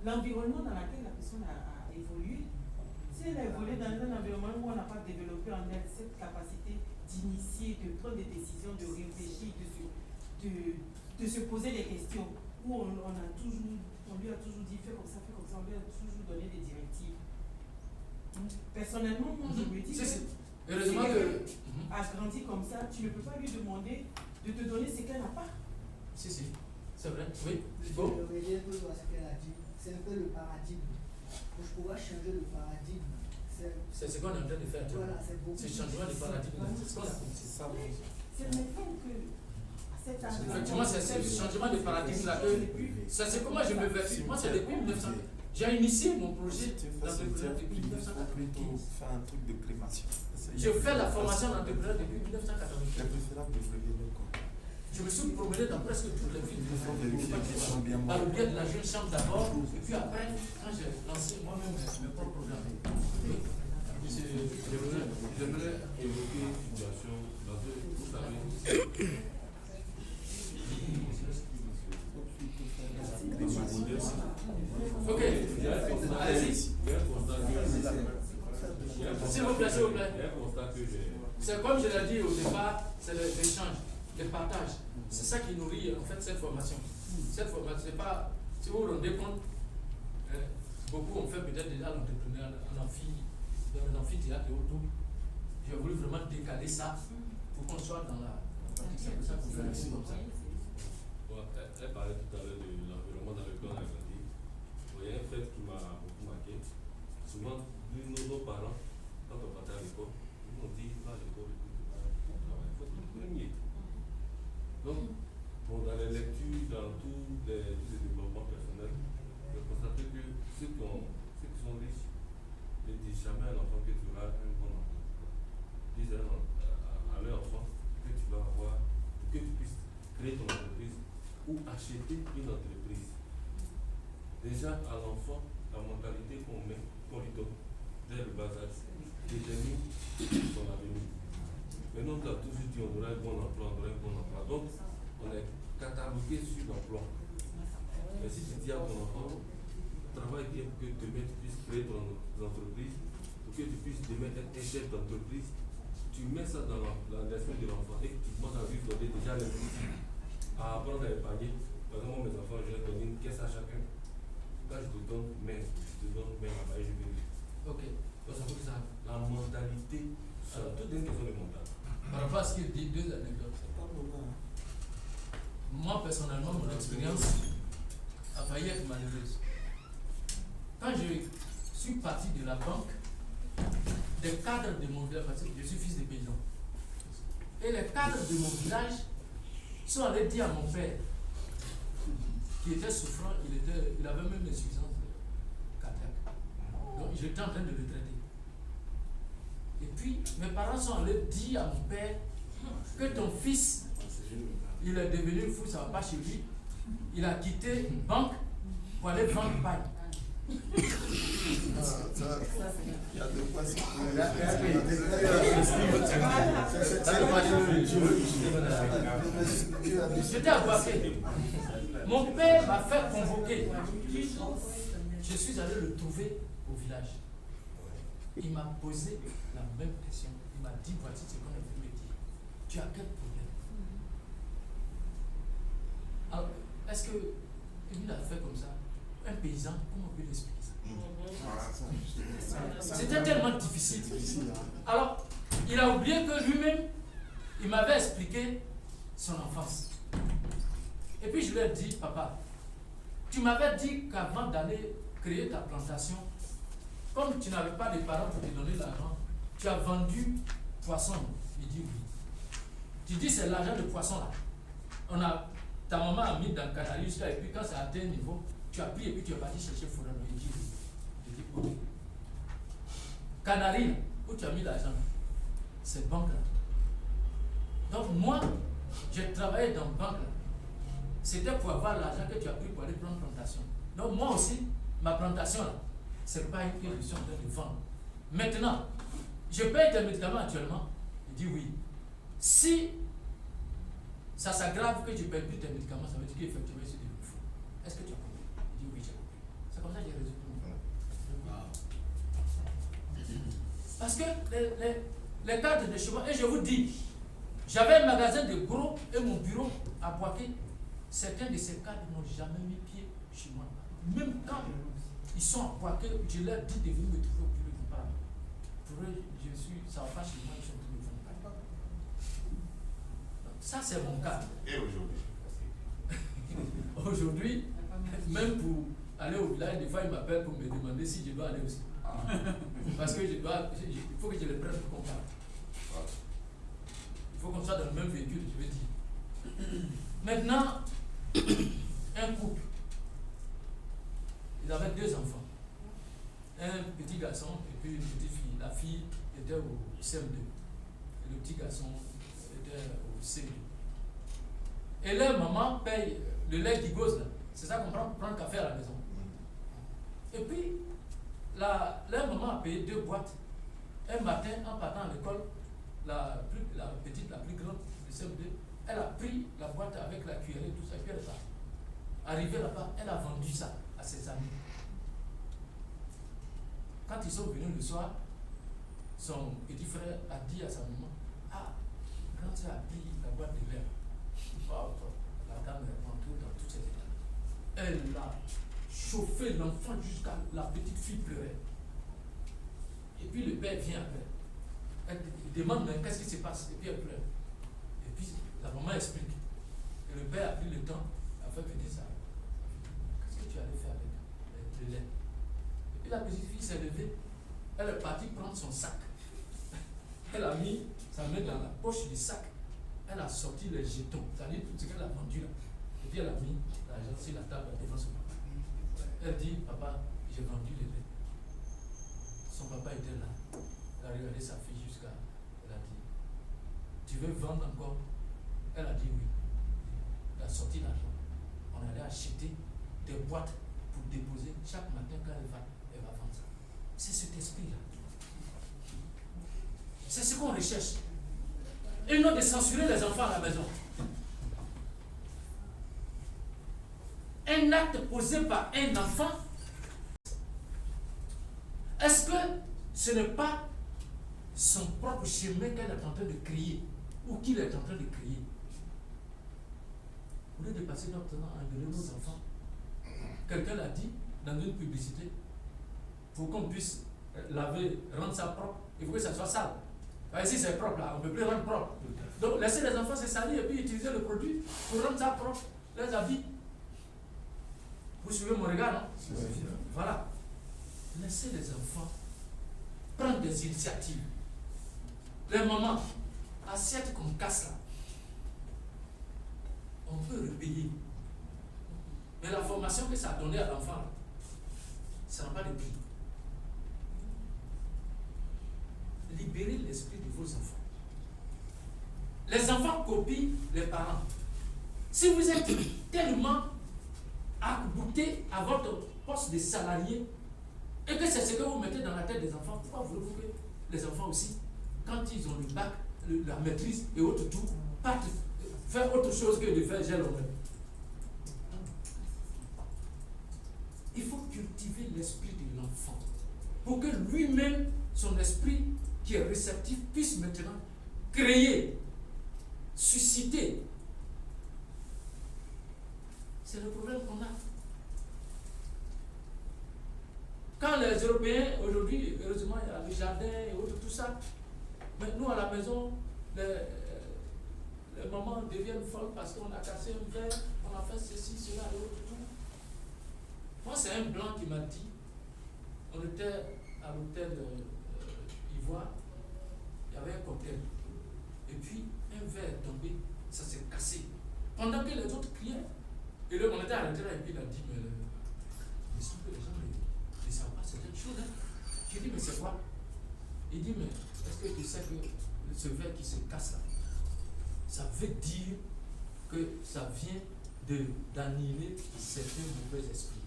l'environnement dans lequel la personne a évolué. Si elle a évolué dans un environnement où on n'a pas développé en elle cette capacité d'initier, de prendre des décisions, de réfléchir, de se poser des questions, où on lui a toujours dit fais comme ça, on lui a toujours donné des directives. Personnellement, moi je me dis que si quelqu'un a grandi comme ça, tu ne peux pas lui demander de te donner ce qu'elle n'a pas. Si, c'est vrai, oui. Bon. Je reviens un peu à ce qu'elle a dit, c'est un peu le paradigme. Pour pouvoir changer le paradigme, c'est ce qu'on est en train de faire. Voilà, c'est beaucoup. C'est le changement de paradigme, c'est ce qu'on a compris. C'est maintenant que effectivement, c'est le changement de paradigme là que. C'est comment je me vertu. Moi, c'est depuis 1900. J'ai initié mon projet d'entrepreneur depuis 1995. Faire un truc de crémation. Je fais la formation d'entrepreneur depuis 1995. C'est préférable de vérifier quoi. Je me suis promené dans presque toutes les villes. Il faut vérifier qu'ils sont bien par le biais de la jeune chambre d'abord, et puis après, quand j'ai lancé moi-même mes propres programmes. J'aimerais évoquer une situation dans deux, vous savez. Ok, allez-y. S'il vous plaît, s'il vous plaît. C'est comme je l'ai dit au départ, c'est l'échange, le partage. C'est ça qui nourrit en fait cette formation. Cette formation, c'est pas, si vous vous rendez compte, beaucoup ont fait peut-être déjà l'entrepreneur en dans l'amphithéâtre et autour. J'ai voulu vraiment décaler ça pour qu'on soit dans la pratique. C'est pour ça qu'on fait ainsi comme ça. Bon, elle parlait tout à l'heure de l'environnement dans lequel on a grandi. Il y a un fait qui m'a beaucoup marqué. Souvent, nos parents, quand on partait à l'école, ils nous ont dit va à l'école, il faut être le premier. Donc, bon, dans les lectures, dans tous les développements personnels, j'ai constaté que ceux qui sont riches ne disent jamais à l'enfant que tu auras un bon emploi. Ils disent à leur enfant que tu vas avoir, que tu puisses créer ton entreprise ou acheter une entreprise. Déjà à l'enfant, la mentalité qu'on lui donne dès le bas âge détermine son avenir. Mais nous, on a toujours dit on aura un bon emploi, on aura un bon emploi. Donc, on est catalogué sur l'emploi. Mais si tu dis à ton enfant, travaille bien pour que demain tu puisses créer ton entreprise, pour que tu puisses demain être un chef d'entreprise, tu mets ça dans l'esprit de l'enfant et tu commences à lui donner déjà les outils à apprendre à épargner. Par exemple, mes enfants, je leur donne une caisse à chacun. Quand je te donne main, là-bas et je vais. Ok, donc ça veut dire ça. La mentalité, c'est toute une question de mental. Par rapport à ce qu'il dit, deux anecdotes. Moi, personnellement, mon expérience a failli être malheureuse. Quand je suis parti de la banque, des cadres de mon village, parce que je suis fils de paysan, et les cadres de mon village sont allés dire à mon père, qui était souffrant, il avait même une insuffisance cardiaque. Donc j'étais en train de le traiter. Et puis mes parents sont allés dire à mon père que ton fils, il est devenu fou, ça ne va pas chez lui. Il a quitté une banque pour aller vendre paille. Il y a de quoi se J'étais à Boaké. Mon père m'a fait convoquer. Je suis allé le trouver au village. Il m'a posé la même question. Il m'a dit, voici ce qu'on a voulu me dire. Tu as quel problème? Alors, est-ce que lui a fait comme ça? Un paysan, comment on peut l'expliquer ça? C'était tellement difficile. Alors, il a oublié que lui-même, il m'avait expliqué son enfance. Et puis je lui ai dit, papa, tu m'avais dit qu'avant d'aller créer ta plantation, comme tu n'avais pas de parents pour te donner l'argent, tu as vendu poisson. Il dit oui. Tu dis c'est l'argent de poisson là. Ta maman a mis dans le canari jusqu'à, et puis quand ça a atteint un niveau, tu as pris et puis tu es parti chercher Fourano. Il dit oui. Je dis oui. Canari, où tu as mis l'argent, c'est banque là. Donc moi, j'ai travaillé dans banque là. C'était pour avoir l'argent que tu as pris pour aller prendre plantation. Donc moi aussi, ma plantation là, c'est pas une que je suis en train de vendre. Maintenant, je paye tes médicaments actuellement. Il dit oui. Si ça s'aggrave que tu ne payes plus tes médicaments, ça veut dire qu'effectivement c'est du fou. Est-ce que tu as compris? les cadres de chez moi. Et je vous dis, j'avais un magasin de gros et mon bureau à Boaké. Certains de ces cadres n'ont jamais mis pied chez moi. Même quand ils sont à Boaké, je leur dis de venir me trouver au bureau. Ils ne vont pas. Pour eux, ça ne va pas chez moi, ils sont tous les gens. Ça, c'est mon cas. Et aujourd'hui? Aujourd'hui, même pour aller au village, des fois, ils m'appellent pour me demander si je dois aller aussi. Parce que il faut que je les prenne pour comptable. Il faut qu'on soit dans le même véhicule, je veux dire. Maintenant, un couple. Ils avaient 2 enfants. Un petit garçon et puis une petite fille. La fille était au CM2. Et le petit garçon était au CM2. Et leur maman paye le lait qui gosse là. C'est ça qu'on prend pour prendre café à la maison. Et puis, leur maman a payé 2 boîtes. Un matin, en partant à l'école, la petite, la plus grande, le CM2, elle a pris la boîte avec la cuillère et tout ça, et puis elle est partie. Arrivée là-bas, elle a vendu ça à ses amis. Quand ils sont venus le soir, son petit frère a dit à sa maman, ah, quand tu as pris la boîte de verre, la dame est rentrée dans tous ses états. Elle a chauffé l'enfant jusqu'à la petite fille pleurer. Et puis le père vient après. Elle demande, mais qu'est-ce qui se passe? Et puis elle pleure. Et puis la maman explique. Et le père a pris le temps, a fait venir ça. Qu'est-ce que tu allais faire avec le lait? Et puis la petite fille s'est levée. Elle est partie prendre son sac. Elle a mis sa main dans la poche du sac. Elle a sorti les jetons, c'est-à-dire tout ce qu'elle a vendu là. Et puis elle a mis l'argent sur la table devant son papa. Elle dit, papa, j'ai vendu le lait. Son papa était là. Elle a regardé sa fille jusqu'à. Elle a dit, tu veux vendre encore? Elle a dit oui. Elle a sorti l'argent. On allait acheter des boîtes pour déposer chaque matin quand elle va vendre ça. C'est cet esprit-là. C'est ce qu'on recherche. Et non de censurer les enfants à la maison. Un acte posé par un enfant, est-ce que ce n'est pas son propre chemin qu'elle est en train de créer ou qu'il est en train de créer? Au lieu de passer notre temps à engueuler nos enfants, quelqu'un l'a dit dans une publicité, pour qu'on puisse laver, rendre ça propre, il faut que ça soit sale. Ici c'est propre là, on ne peut plus rendre propre. Donc laissez les enfants se salir et puis utiliser le produit pour rendre ça propre, les habits. Vous suivez mon regard, non? Voilà. Laissez les enfants prendre des initiatives. Les mamans, assiette qu'on casse là, on peut repayer. Mais la formation que ça a donnée à l'enfant, ça n'a pas de prix. Libérez l'esprit de vos enfants. Les enfants copient les parents. Si vous êtes tellement arc-bouté à votre poste de salarié et que c'est ce que vous mettez dans la tête des enfants, pourquoi voulez-vous que les enfants aussi, quand ils ont le bac, la maîtrise et autres tout, partent faire autre chose que de faire gel au même? Il faut cultiver l'esprit de l'enfant pour que lui-même, son esprit qui est réceptif, puisse maintenant créer, susciter. C'est le problème qu'on a. Quand les Européens, aujourd'hui, heureusement, il y a le jardin et autres, tout ça, mais nous à la maison, les mamans deviennent folles parce qu'on a cassé un verre, on a fait ceci, cela et autres, tout. Moi, c'est un blanc qui m'a dit, on était à l'hôtel Ivoire, il y avait un cocktail. Et puis, un verre est tombé, ça s'est cassé. Pendant que les autres criaient, et là, on était à l'intérieur, et puis il a dit, mais il semble que les gens ne savent pas certaines choses. Hein. J'ai dit, mais c'est quoi? Il dit, mais est-ce que tu sais que ce verre qui se casse là, ça veut dire que ça vient d'annihiler certains mauvais esprits.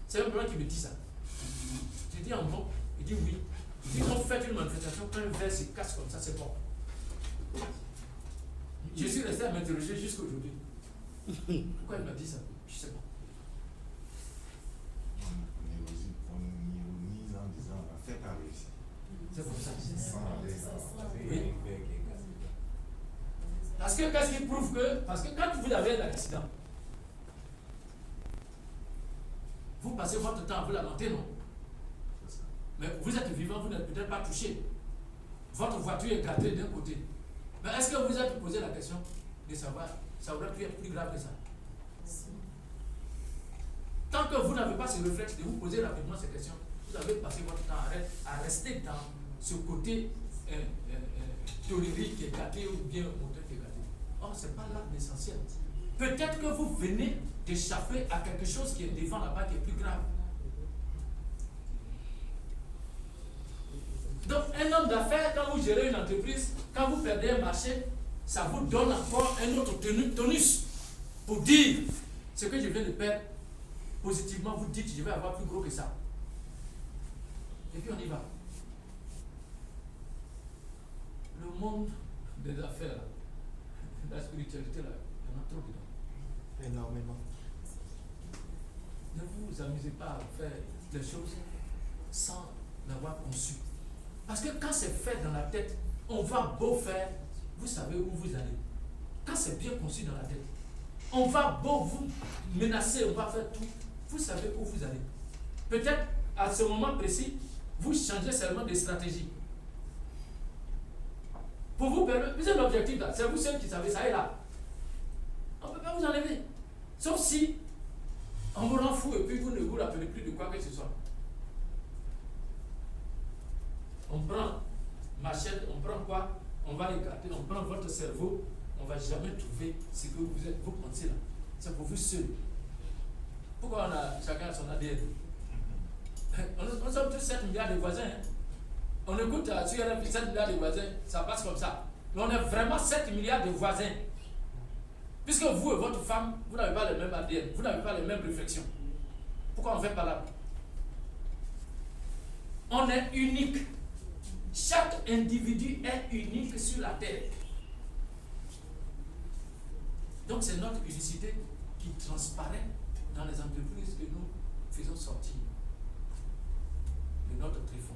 C'est un blanc qui me dit ça. J'ai dit en bon, il dit oui. Il dit quand vous faites une manifestation, quand un verre se casse comme ça, c'est bon. Je suis resté à m'interroger jusqu'à aujourd'hui. Pourquoi il m'a dit ça? Je ne sais pas. On ironise en disant la fête a réussi. C'est comme ça. Sans que qu'est-ce qui prouve que... Parce que quand vous avez un accident, vous passez votre temps à vous lamenter, non? Mais vous êtes vivant, vous n'êtes peut-être pas touché. Votre voiture est gâtée d'un côté. Mais est-ce que vous êtes posé la question de savoir, ça aurait pu être plus grave que ça? Tant que vous n'avez pas ce réflexe de vous poser rapidement ces questions, vous avez passé votre temps à rester dans ce côté théorique qui est gâté ou bien moteur qui est gâté. Or, ce n'est pas là l'essentiel. Peut-être que vous venez d'échapper à quelque chose qui est devant là-bas qui est plus grave. Donc, un homme d'affaires, quand vous gérez une entreprise, quand vous perdez un marché, ça vous donne encore un autre tonus pour dire ce que je viens de perdre. Positivement, vous dites je vais avoir plus gros que ça. Et puis on y va. Le monde des affaires, la spiritualité, là, il y en a trop dedans. Énormément. Ne vous amusez pas à faire les choses sans l'avoir conçu. Parce que quand c'est fait dans la tête, on va beau faire, vous savez où vous allez. Quand c'est bien conçu dans la tête, on va beau vous menacer, on va faire tout, vous savez où vous allez. Peut-être à ce moment précis, vous changez seulement de stratégie. Pour vous permettre, c'est l'objectif là, c'est vous seul qui savez, ça est là. On ne peut pas vous enlever. Sauf si on vous rend fou et puis vous ne vous rappelez plus de quoi que ce soit. On prend machette, on prend quoi? On va l'écarter, on prend votre cerveau, on ne va jamais trouver ce que vous pensez là. C'est pour vous seul. Pourquoi on a chacun son ADN? On sommes tous 7 milliards de voisins. Hein? On écoute sur RFI 7 milliards de voisins, ça passe comme ça. Mais on est vraiment 7 milliards de voisins. Puisque vous et votre femme, vous n'avez pas le même ADN, vous n'avez pas les mêmes réflexions. Pourquoi on fait pas là? On est unique. Chaque individu est unique sur la terre. Donc c'est notre unicité qui transparaît dans les entreprises que nous faisons sortir de notre tréfonds.